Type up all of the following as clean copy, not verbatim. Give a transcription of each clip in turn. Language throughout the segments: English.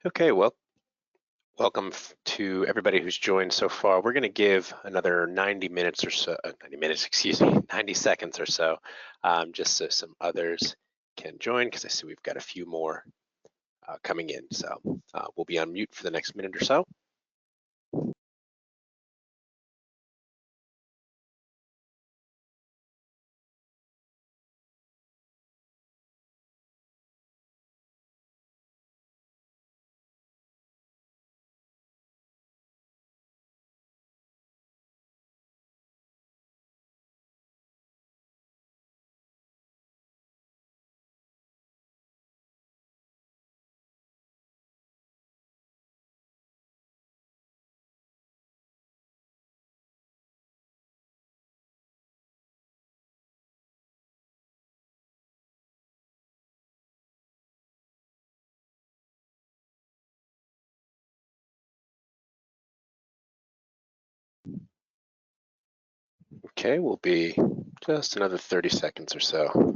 Okay, well, welcome to everybody who's joined so far. We're going to give another 90 minutes or so, 90 minutes, excuse me, 90 seconds or so, just so some others can join because I see we've got a few more coming in. So we'll be on mute for the next minute or so. Okay, we'll be just another 30 seconds or so.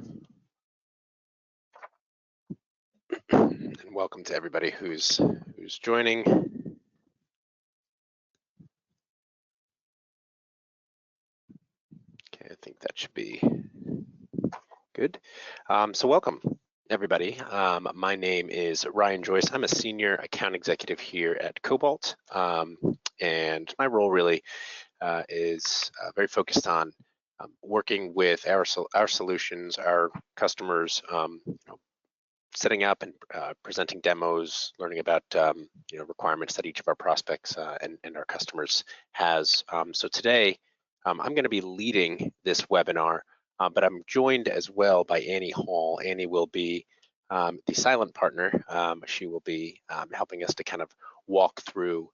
And welcome to everybody who's joining. Okay, I think that should be good. So welcome, everybody. My name is Ryan Joyce. I'm a senior account executive here at Cobalt, and my role really is very focused on working with our solutions, our customers, setting up and presenting demos, learning about requirements that each of our prospects and our customers has. So today, I'm going to be leading this webinar, but I'm joined as well by Annie Hall. Annie will be the silent partner. She will be helping us to kind of walk through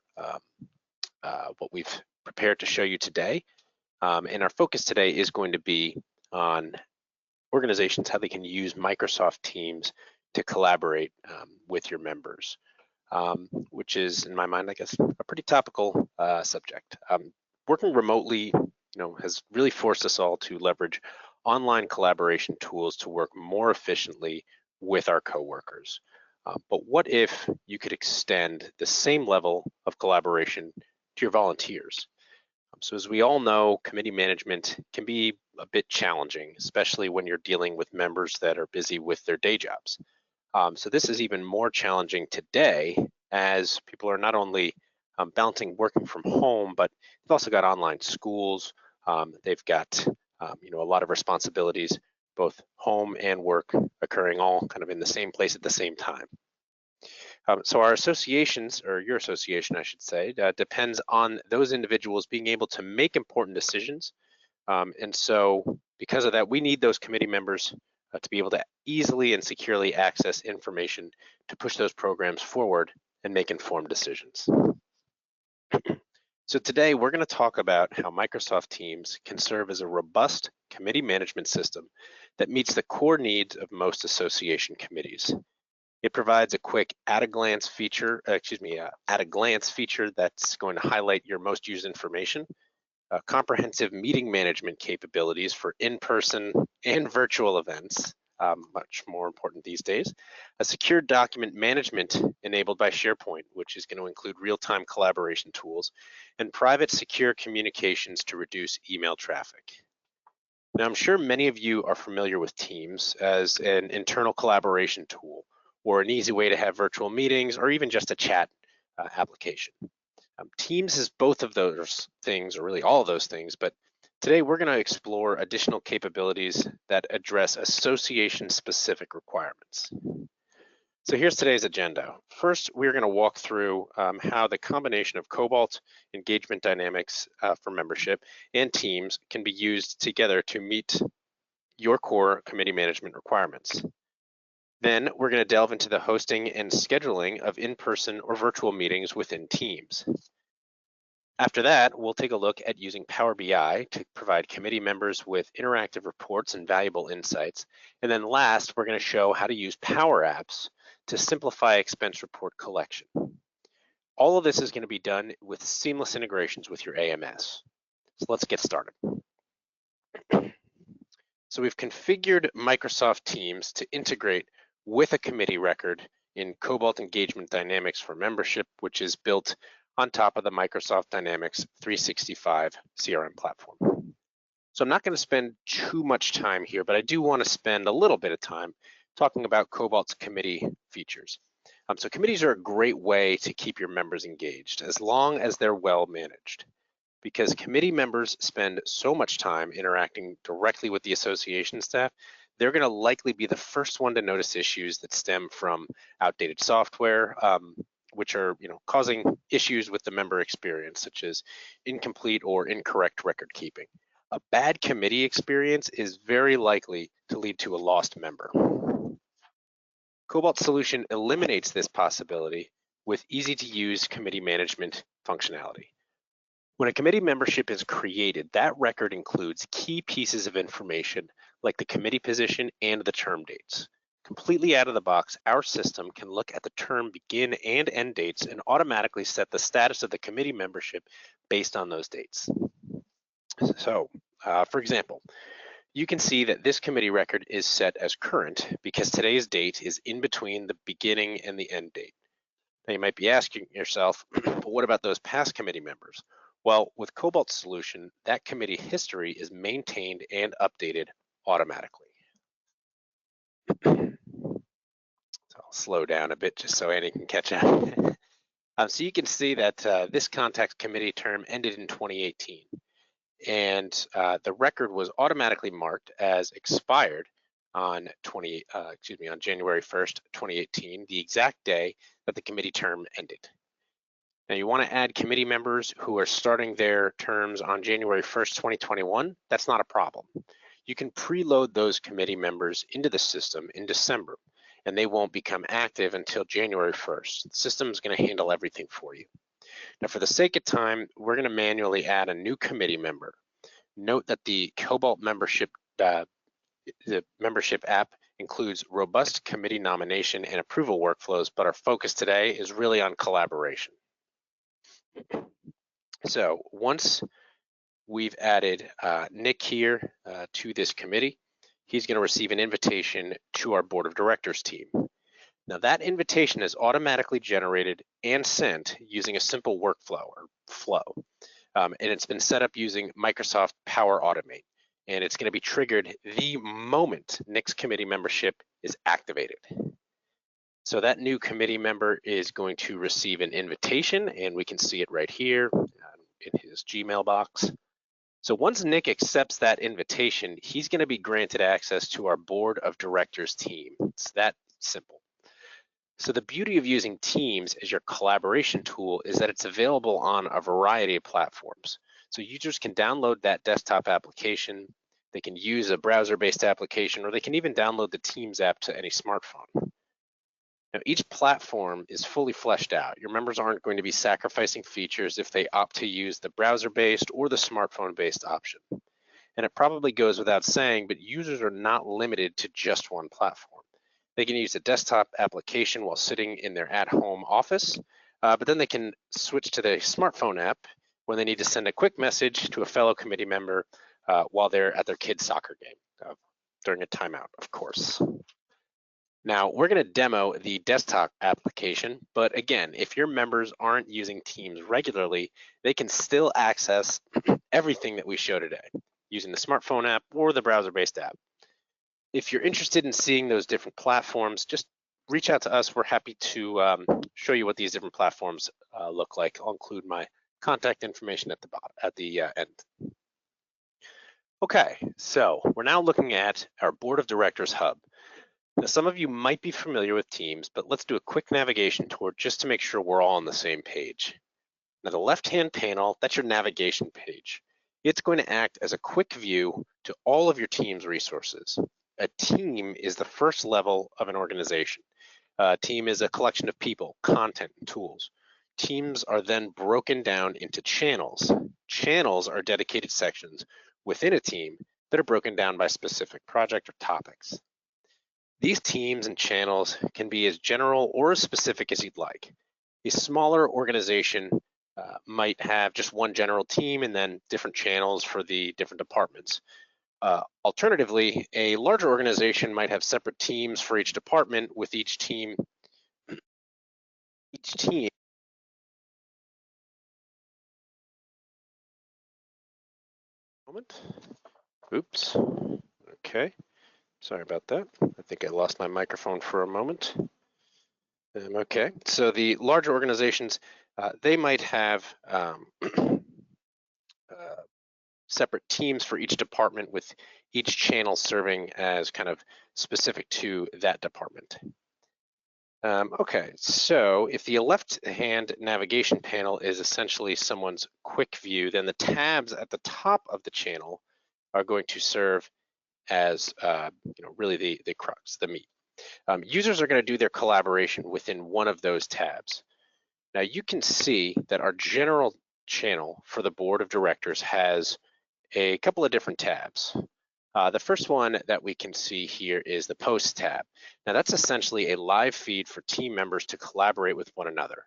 what we've prepared to show you today. And our focus today is going to be on organizations, how they can use Microsoft Teams to collaborate with your members, which is, in my mind, I guess, a pretty topical subject. Working remotely, has really forced us all to leverage online collaboration tools to work more efficiently with our coworkers. But what if you could extend the same level of collaboration to your volunteers? So as we all know, committee management can be a bit challenging, especially when you're dealing with members that are busy with their day jobs. So this is even more challenging today as people are not only balancing working from home, but they've also got online schools. They've got a lot of responsibilities, both home and work occurring all kind of in the same place at the same time. So our associations, or your association, I should say, depends on those individuals being able to make important decisions. And so because of that, we need those committee members to be able to easily and securely access information to push those programs forward and make informed decisions. So today we're going to talk about how Microsoft Teams can serve as a robust committee management system that meets the core needs of most association committees. It provides a quick at-a-glance feature, feature that's going to highlight your most used information, comprehensive meeting management capabilities for in-person and virtual events, much more important these days, a secure document management enabled by SharePoint, which is going to include real-time collaboration tools, and private secure communications to reduce email traffic. Now, I'm sure many of you are familiar with Teams as an internal collaboration tool, or an easy way to have virtual meetings, or even just a chat application. Teams is both of those things, or really all of those things, but today we're going to explore additional capabilities that address association-specific requirements. So here's today's agenda. First, we're going to walk through how the combination of Cobalt, engagement dynamics for membership, and Teams can be used together to meet your core committee management requirements. Then we're going to delve into the hosting and scheduling of in-person or virtual meetings within Teams. After that, we'll take a look at using Power BI to provide committee members with interactive reports and valuable insights. And then last, we're going to show how to use Power Apps to simplify expense report collection. All of this is going to be done with seamless integrations with your AMS. So let's get started. So we've configured Microsoft Teams to integrate with a committee record in Cobalt Engagement Dynamics for membership, which is built on top of the Microsoft Dynamics 365 CRM platform. So I'm not going to spend too much time here, but I do want to spend a little bit of time talking about Cobalt's committee features. So committees are a great way to keep your members engaged as long as they're well managed, because committee members spend so much time interacting directly with the association staff. They're going to likely be the first one to notice issues that stem from outdated software, which are causing issues with the member experience, such as incomplete or incorrect record keeping. A bad committee experience is very likely to lead to a lost member. Cobalt's solution eliminates this possibility with easy-to-use committee management functionality. When a committee membership is created, that record includes key pieces of information like the committee position and the term dates. Completely out of the box, our system can look at the term begin and end dates and automatically set the status of the committee membership based on those dates. So, for example, you can see that this committee record is set as current because today's date is in between the beginning and the end date. Now you might be asking yourself, but what about those past committee members? Well, with Cobalt's solution, that committee history is maintained and updated automatically. So I'll slow down a bit just so Annie can catch up. So you can see that this contact committee term ended in 2018. And the record was automatically marked as expired on January 1st, 2018, the exact day that the committee term ended. Now you want to add committee members who are starting their terms on January 1st, 2021. That's not a problem. You can preload those committee members into the system in December, and they won't become active until January 1st. The system is going to handle everything for you. Now, for the sake of time, we're going to manually add a new committee member. Note that the Cobalt membership, the membership app includes robust committee nomination and approval workflows, but our focus today is really on collaboration. So once we've added Nick here to this committee, he's going to receive an invitation to our board of directors team. Now that invitation is automatically generated and sent using a simple workflow or flow. And it's been set up using Microsoft Power Automate. And it's going to be triggered the moment Nick's committee membership is activated. So that new committee member is going to receive an invitation, and we can see it right here in his Gmail box. So once Nick accepts that invitation, he's going to be granted access to our board of directors team. It's that simple. So the beauty of using Teams as your collaboration tool is that it's available on a variety of platforms. So users can download that desktop application, they can use a browser-based application, or they can even download the Teams app to any smartphone. Now each platform is fully fleshed out. Your members aren't going to be sacrificing features if they opt to use the browser-based or the smartphone-based option. And it probably goes without saying, but users are not limited to just one platform. They can use a desktop application while sitting in their at-home office, but then they can switch to the smartphone app when they need to send a quick message to a fellow committee member while they're at their kid's soccer game, during a timeout, of course. Now, we're going to demo the desktop application, but again, if your members aren't using Teams regularly, they can still access everything that we show today using the smartphone app or the browser-based app. If you're interested in seeing those different platforms, just reach out to us. We're happy to show you what these different platforms look like. I'll include my contact information at the bottom, at the end. Okay, so we're now looking at our Board of Directors hub. Now, some of you might be familiar with Teams, but let's do a quick navigation tour just to make sure we're all on the same page. Now, the left-hand panel, that's your navigation page. It's going to act as a quick view to all of your Teams resources. A team is the first level of an organization. A team is a collection of people, content, and tools. Teams are then broken down into channels. Channels are dedicated sections within a team that are broken down by specific project or topics. These teams and channels can be as general or as specific as you'd like. A smaller organization might have just one general team and then different channels for the different departments. Alternatively, a larger organization might have separate teams for each department, with each team each team. Moment. Oops. Okay. Sorry about that. I think I lost my microphone for a moment. Okay. So the larger organizations, they might have separate teams for each department, with each channel serving as kind of specific to that department. Okay, so if the left-hand navigation panel is essentially someone's quick view, then the tabs at the top of the channel are going to serve as really the crux, the meat. Users are going to do their collaboration within one of those tabs. Now you can see that our general channel for the board of directors has a couple of different tabs. The first one that we can see here is the Posts tab. Now that's essentially a live feed for team members to collaborate with one another.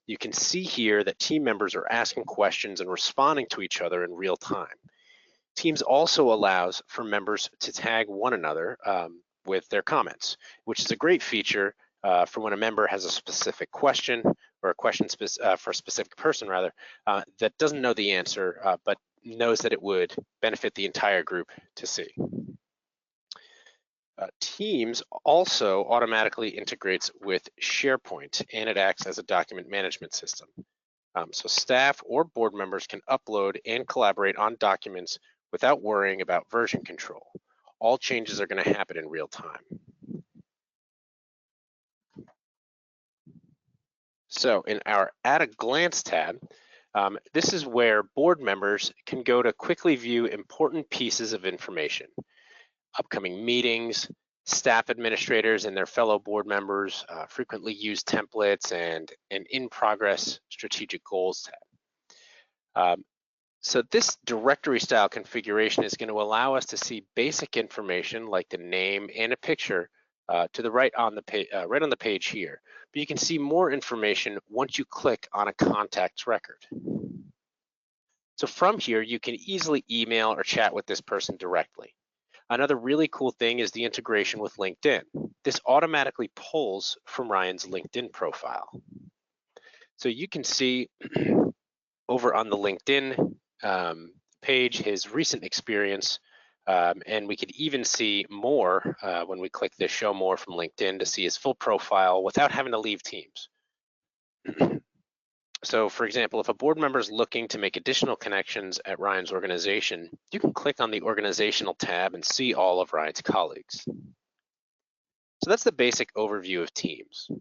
You can see here that team members are asking questions and responding to each other in real time. Teams also allows for members to tag one another with their comments, which is a great feature for when a member has a specific question, or a question for a specific person rather, that doesn't know the answer, but knows that it would benefit the entire group to see. Teams also automatically integrates with SharePoint, and it acts as a document management system. So staff or board members can upload and collaborate on documents without worrying about version control. All changes are going to happen in real time. So in our At a Glance tab, this is where board members can go to quickly view important pieces of information: upcoming meetings, staff administrators and their fellow board members, frequently used templates, and an in-progress strategic goals tab. So this directory style configuration is going to allow us to see basic information like the name and a picture to the right on the page here. But you can see more information once you click on a contact's record. So from here, you can easily email or chat with this person directly. Another really cool thing is the integration with LinkedIn. This automatically pulls from Ryan's LinkedIn profile. So you can see over on the LinkedIn page his recent experience, and we could even see more when we click the Show More from LinkedIn to see his full profile without having to leave Teams. So for example, if a board member is looking to make additional connections at Ryan's organization, you can click on the organizational tab and see all of Ryan's colleagues. So that's the basic overview of Teams.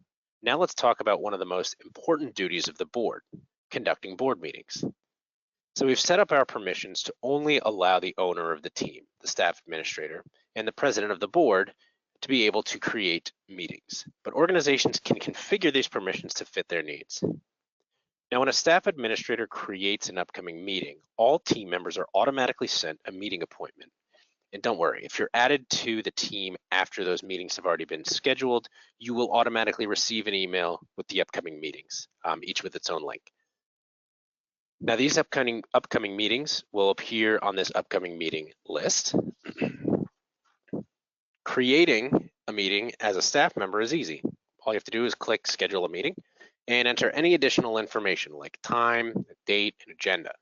Now let's talk about one of the most important duties of the board: conducting board meetings. So we've set up our permissions to only allow the owner of the team, the staff administrator, and the president of the board to be able to create meetings. But organizations can configure these permissions to fit their needs. Now, when a staff administrator creates an upcoming meeting, all team members are automatically sent a meeting appointment. And don't worry, if you're added to the team after those meetings have already been scheduled, you will automatically receive an email with the upcoming meetings, each with its own link. Now, these upcoming meetings will appear on this upcoming meeting list. Creating a meeting as a staff member is easy. All you have to do is click Schedule a Meeting and enter any additional information like time, date, and agenda.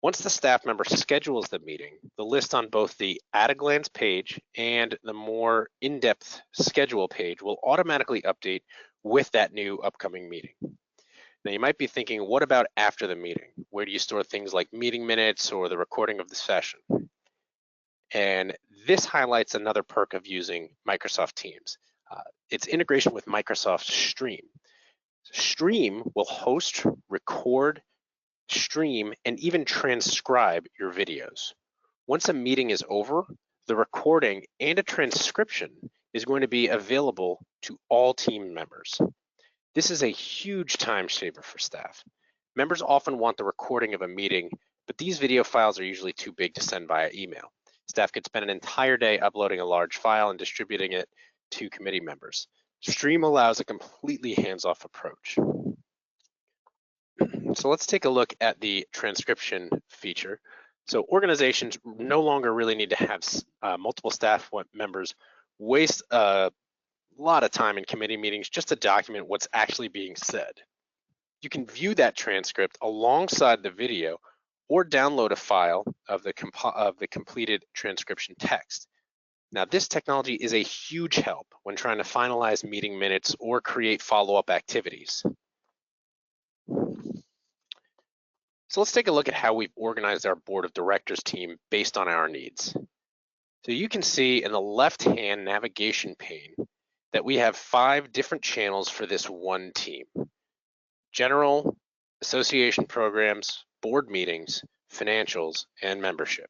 Once the staff member schedules the meeting, the list on both the At a Glance page and the more in-depth schedule page will automatically update with that new upcoming meeting. Now you might be thinking, what about after the meeting? Where do you store things like meeting minutes or the recording of the session? And this highlights another perk of using Microsoft Teams. It's integration with Microsoft Stream. Stream will host, record, stream, and even transcribe your videos. Once a meeting is over, the recording and a transcription is going to be available to all team members. This is a huge time saver for staff. Members often want the recording of a meeting, but these video files are usually too big to send via email. Staff could spend an entire day uploading a large file and distributing it to committee members. Stream allows a completely hands-off approach. So let's take a look at the transcription feature. So organizations no longer really need to have multiple staff members waste lot of time in committee meetings just to document what's actually being said. You can view that transcript alongside the video or download a file of the completed transcription text. Now, this technology is a huge help when trying to finalize meeting minutes or create follow-up activities. So let's take a look at how we've organized our board of directors team based on our needs. So you can see in the left-hand navigation pane that we have 5 different channels for this one team: general, association programs, board meetings, financials, and membership.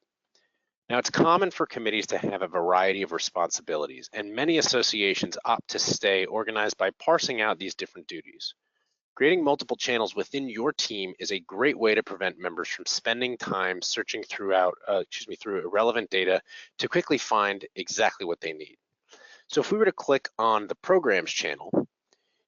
Now, it's common for committees to have a variety of responsibilities, and many associations opt to stay organized by parsing out these different duties. Creating multiple channels within your team is a great way to prevent members from spending time searching through irrelevant data to quickly find exactly what they need. So if we were to click on the Programs channel,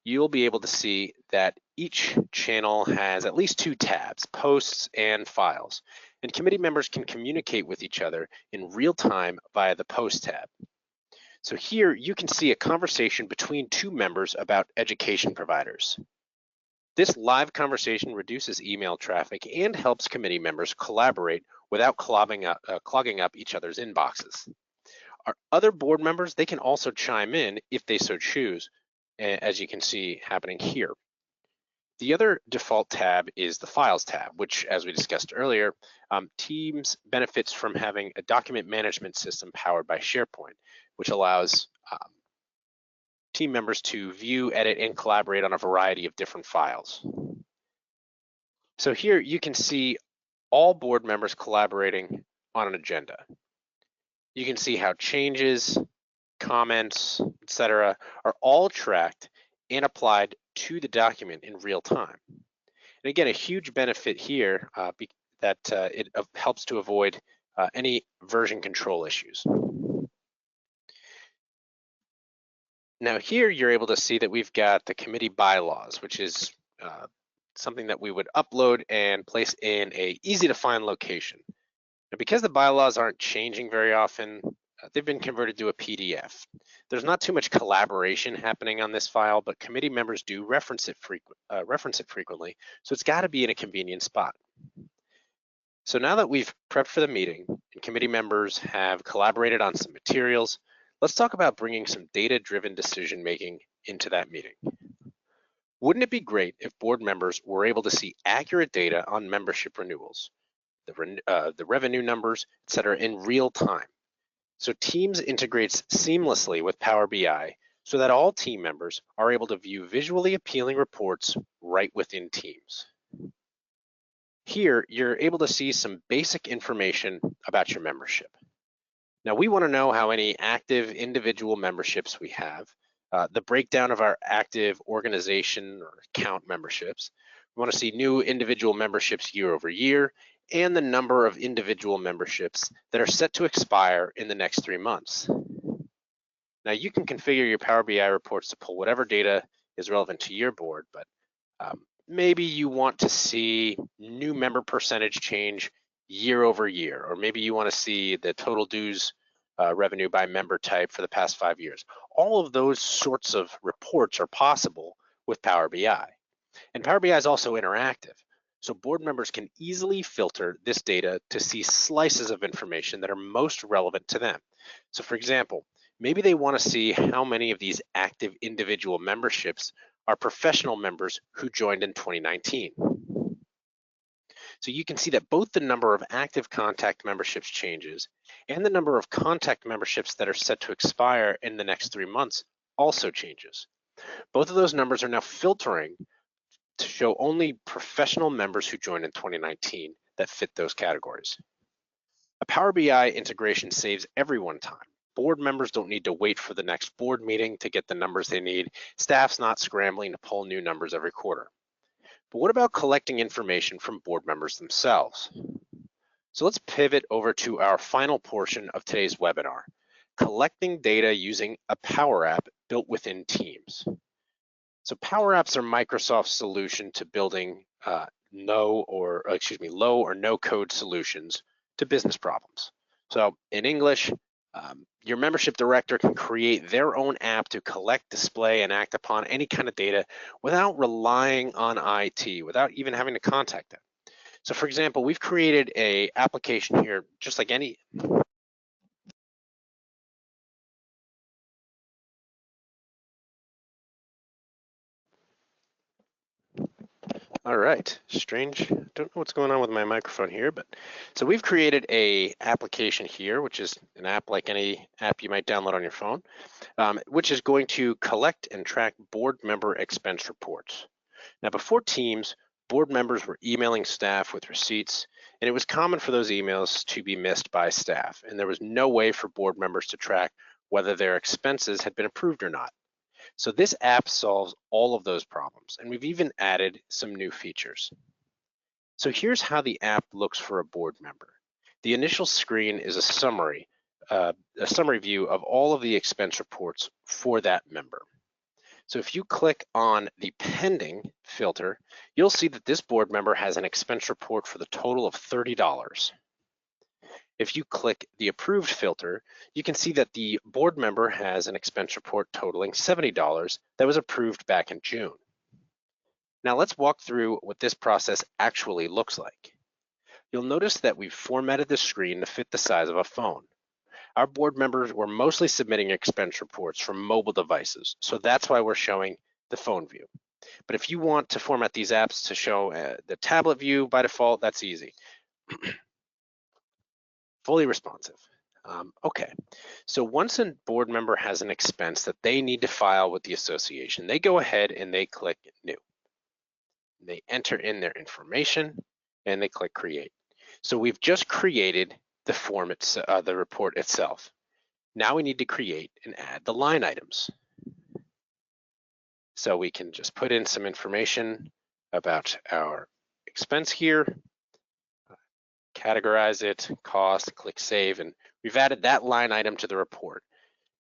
you'll be able to see that each channel has at least 2 tabs, Posts and Files, and committee members can communicate with each other in real time via the Post tab. So here you can see a conversation between 2 members about education providers. This live conversation reduces email traffic and helps committee members collaborate without clogging up each other's inboxes. Our other board members, they can also chime in if they so choose, as you can see happening here. The other default tab is the Files tab, which, as we discussed earlier, Teams benefits from having a document management system powered by SharePoint, which allows team members to view, edit, and collaborate on a variety of different files. So here you can see all board members collaborating on an agenda. You can see how changes, comments, etc., are all tracked and applied to the document in real time. And again, a huge benefit here that it helps to avoid any version control issues. Now here you're able to see that we've got the committee bylaws, which is something that we would upload and place in a easy to find location. Now, because the bylaws aren't changing very often, they've been converted to a PDF. There's not too much collaboration happening on this file, but committee members do reference it frequently, so it's got to be in a convenient spot. So now that we've prepped for the meeting and committee members have collaborated on some materials, let's talk about bringing some data-driven decision-making into that meeting. Wouldn't it be great if board members were able to see accurate data on membership renewals, the revenue numbers, et cetera, in real time? So Teams integrates seamlessly with Power BI so that all team members are able to view visually appealing reports right within Teams. Here, you're able to see some basic information about your membership. Now, we want to know how many active individual memberships we have, the breakdown of our active organization or account memberships. We want to see new individual memberships year over year, and the number of individual memberships that are set to expire in the next 3 months. Now, you can configure your Power BI reports to pull whatever data is relevant to your board, but maybe you want to see new member percentage change year over year, or maybe you want to see the total dues revenue by member type for the past 5 years. All of those sorts of reports are possible with Power BI. And Power BI is also interactive, so board members can easily filter this data to see slices of information that are most relevant to them. So for example, maybe they want to see how many of these active individual memberships are professional members who joined in 2019. So you can see that both the number of active contact memberships changes and the number of contact memberships that are set to expire in the next 3 months also changes. Both of those numbers are now filtering to show only professional members who joined in 2019 that fit those categories. A Power BI integration saves everyone time. Board members don't need to wait for the next board meeting to get the numbers they need. Staff's not scrambling to pull new numbers every quarter. But what about collecting information from board members themselves? So let's pivot over to our final portion of today's webinar, collecting data using a Power App built within Teams. So Power Apps are Microsoft's solution to building low or no code solutions to business problems. So in English, Your membership director can create their own app to collect, display, and act upon any kind of data without relying on IT, without even having to contact them. So for example, we've created a application here, just like any. All right, strange. Don't know what's going on with my microphone here, but so we've created a application here, which is an app like any app you might download on your phone, which is going to collect and track board member expense reports. Now, before Teams, board members were emailing staff with receipts, and it was common for those emails to be missed by staff, and there was no way for board members to track whether their expenses had been approved or not. So this app solves all of those problems, and we've even added some new features. So here's how the app looks for a board member. The initial screen is a summary view of all of the expense reports for that member. So if you click on the pending filter, you'll see that this board member has an expense report for the total of $30. If you click the approved filter, you can see that the board member has an expense report totaling $70 that was approved back in June. Now let's walk through what this process actually looks like. You'll notice that we've formatted the screen to fit the size of a phone. Our board members were mostly submitting expense reports from mobile devices, so that's why we're showing the phone view. But if you want to format these apps to show the tablet view by default, that's easy. Fully responsive. Okay, so once a board member has an expense that they need to file with the association, they go ahead and they click New. They enter in their information and they click Create. So we've just created the form, the report itself. Now we need to create and add the line items. So we can just put in some information about our expense here, categorize it, cost, click Save, and we've added that line item to the report.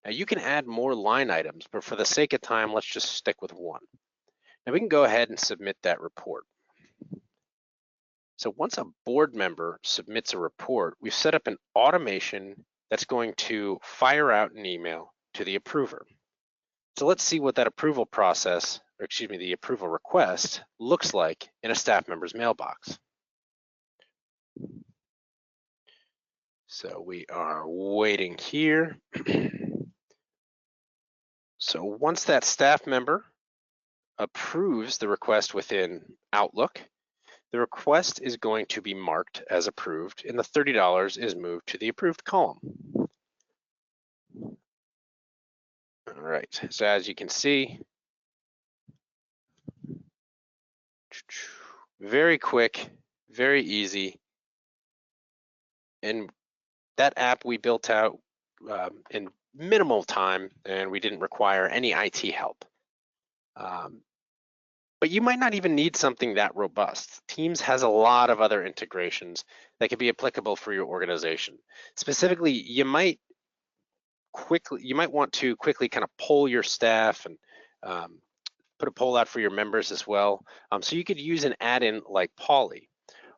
Now you can add more line items, but for the sake of time, let's just stick with one. Now we can go ahead and submit that report. So once a board member submits a report, we've set up an automation that's going to fire out an email to the approver. So let's see what that approval process, or excuse me, the approval request looks like in a staff member's mailbox. So we are waiting here. So once that staff member approves the request within Outlook, the request is going to be marked as approved and the $30 is moved to the approved column. All right, so as you can see, very quick, very easy. And that app we built out in minimal time and we didn't require any IT help. But you might not even need something that robust. Teams has a lot of other integrations that could be applicable for your organization. Specifically, you might want to quickly kind of poll your staff and put a poll out for your members as well. So you could use an add-in like Polly.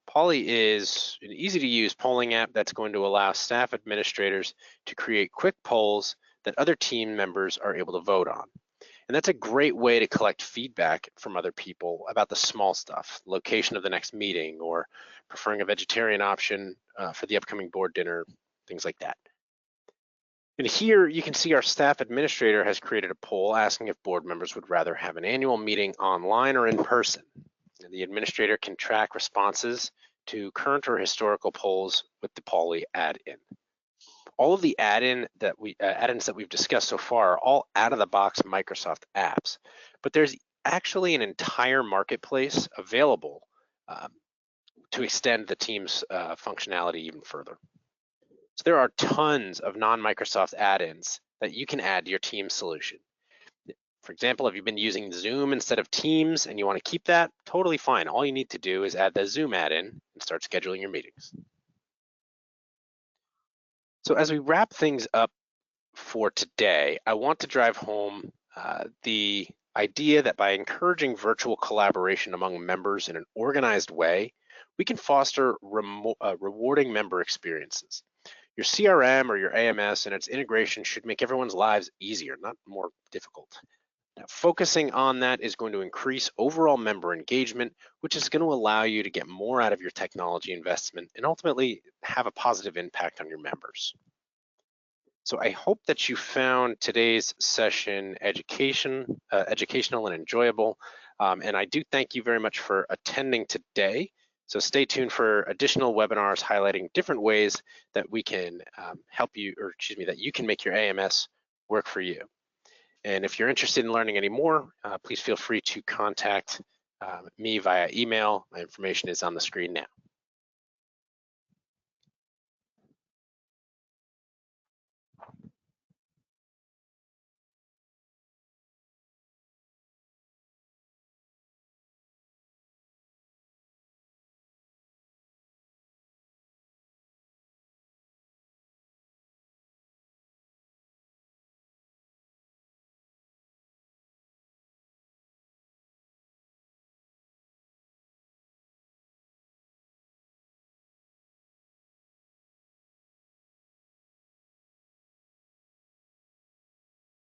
Polly is an easy to use polling app that's going to allow staff administrators to create quick polls that other team members are able to vote on. And that's a great way to collect feedback from other people about the small stuff, location of the next meeting, or preferring a vegetarian option for the upcoming board dinner, things like that. And here you can see our staff administrator has created a poll asking if board members would rather have an annual meeting online or in person. And the administrator can track responses to current or historical polls with the Polly add-in. All of the add-ins that we've discussed so far are all out-of-the-box Microsoft apps, but there's actually an entire marketplace available to extend the Teams functionality even further. So there are tons of non-Microsoft add-ins that you can add to your Teams solution. For example, if you've been using Zoom instead of Teams and you want to keep that, totally fine. All you need to do is add the Zoom add-in and start scheduling your meetings. So as we wrap things up for today, I want to drive home the idea that by encouraging virtual collaboration among members in an organized way, we can foster rewarding member experiences. Your CRM or your AMS and its integration should make everyone's lives easier, not more difficult. Now, focusing on that is going to increase overall member engagement, which is going to allow you to get more out of your technology investment and ultimately have a positive impact on your members. So I hope that you found today's session educational and enjoyable. And I do thank you very much for attending today. So stay tuned for additional webinars highlighting different ways that we can help you, or excuse me, that you can make your AMS work for you. And if you're interested in learning any more, please feel free to contact me via email. My information is on the screen now.